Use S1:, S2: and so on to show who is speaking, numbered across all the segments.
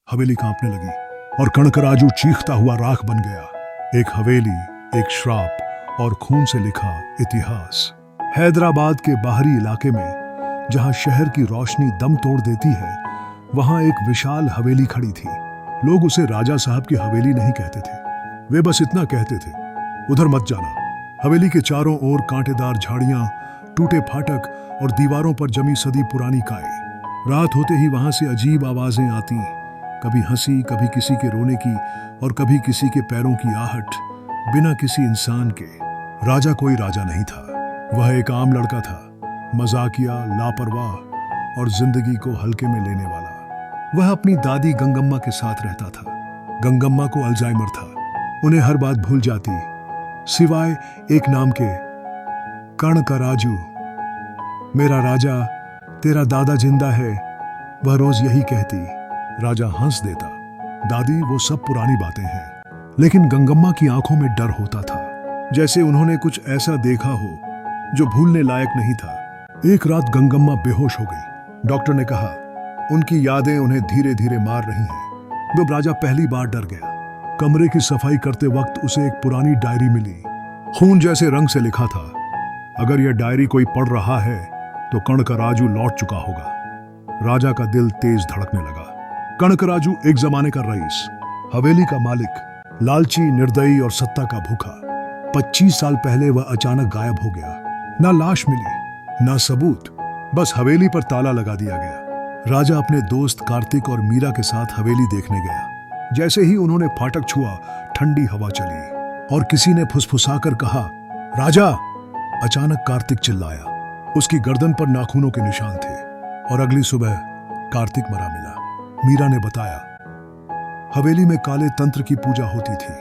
S1: हवेली कांपने लगी और कणकराजू चीखता हुआ राख बन गया। एक हवेली, एक श्राप और खून से लिखा इतिहास। हैदराबाद के बाहरी इलाके में, जहां शहर की रोशनी दम तोड़ देती है, वहां एक विशाल हवेली खड़ी थी। लोग उसे राजा साहब की हवेली नहीं कहते थे, वे बस इतना कहते थे, उधर मत जाना। हवेली के चारों ओर कांटेदार झाड़ियां, टूटे फाटक और दीवारों पर जमी सदी पुरानी काई। रात होते ही वहां से अजीब आवाजें आती, कभी हंसी, कभी किसी के रोने की और कभी किसी के पैरों की आहट, बिना किसी इंसान के। राजा कोई राजा नहीं था, वह एक आम लड़का था, मजाकिया, लापरवाह और जिंदगी को हल्के में लेने वाला। वह अपनी दादी गंगम्मा के साथ रहता था। गंगम्मा को अल्जाइमर था, उन्हें हर बात भूल जाती, सिवाय एक नाम के, कणकराजू। मेरा राजा, तेरा दादा जिंदा है, वह रोज यही कहती। राजा हंस देता, दादी वो सब पुरानी बातें हैं। लेकिन गंगम्मा की आंखों में डर होता था, जैसे उन्होंने कुछ ऐसा देखा हो जो भूलने लायक नहीं था। एक रात गंगम्मा बेहोश हो गई। डॉक्टर ने कहा, उनकी यादें उन्हें धीरे धीरे मार रही हैं। जब राजा पहली बार डर गया। कमरे की सफाई करते वक्त उसे एक पुरानी डायरी मिली, खून जैसे रंग से लिखा था, अगर यह डायरी कोई पढ़ रहा है तो कणकराजू लौट चुका होगा। राजा का दिल तेज धड़कने लगा। कणकराजू एक जमाने का रईस, हवेली का मालिक, लालची, निर्दयी और सत्ता का भूखा। 25 साल पहले वह अचानक गायब हो गया। ना लाश मिली, ना सबूत, बस हवेली पर ताला लगा दिया गया। राजा अपने दोस्त कार्तिक और मीरा के साथ हवेली देखने गया। जैसे ही उन्होंने फाटक छुआ, ठंडी हवा चली और किसी ने फुसफुसाकर कहा, राजा। अचानक कार्तिक चिल्लाया। उसकी गर्दन पर नाखूनों के निशान थे और अगली सुबह कार्तिक मरा मिला। मीरा ने बताया, हवेली में काले तंत्र की पूजा होती थी।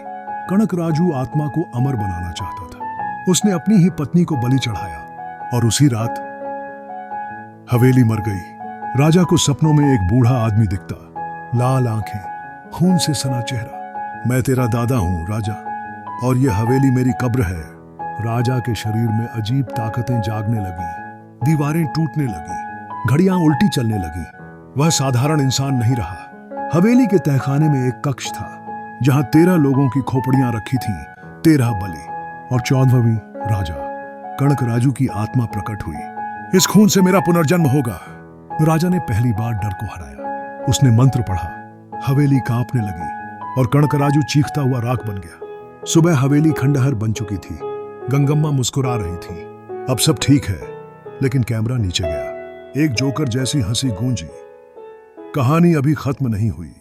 S1: कणकराजू आत्मा को अमर बनाना चाहता था। उसने अपनी ही पत्नी को बलि चढ़ाया और उसी रात हवेली मर गई। राजा को सपनों में एक बूढ़ा आदमी दिखता, लाल आंखें, खून से सना चेहरा। मैं तेरा दादा हूं राजा, और यह हवेली मेरी कब्र है। राजा के शरीर में अजीब ताकतें जागने लगी, दीवारें टूटने लगी, घड़ियां उल्टी चलने लगी। वह साधारण इंसान नहीं रहा। हवेली के तहखाने में एक कक्ष था, जहां 13 लोगों की खोपड़ियां रखी थीं, 13 बलि और 14वीं राजा। कणकराजू की आत्मा प्रकट हुई। इस खून से मेरा पुनर्जन्म होगा। राजा ने पहली बार डर को हराया। उसने मंत्र पढ़ा, हवेली कांपने लगी और कणकराजू चीखता हुआ राख बन गया। सुबह हवेली खंडहर बन चुकी थी। गंगम्मा मुस्कुरा रही थी, अब सब ठीक है। लेकिन कैमरा नीचे गया। एक जोकर जैसी हंसी गूंजी। कहानी अभी खत्म नहीं हुई।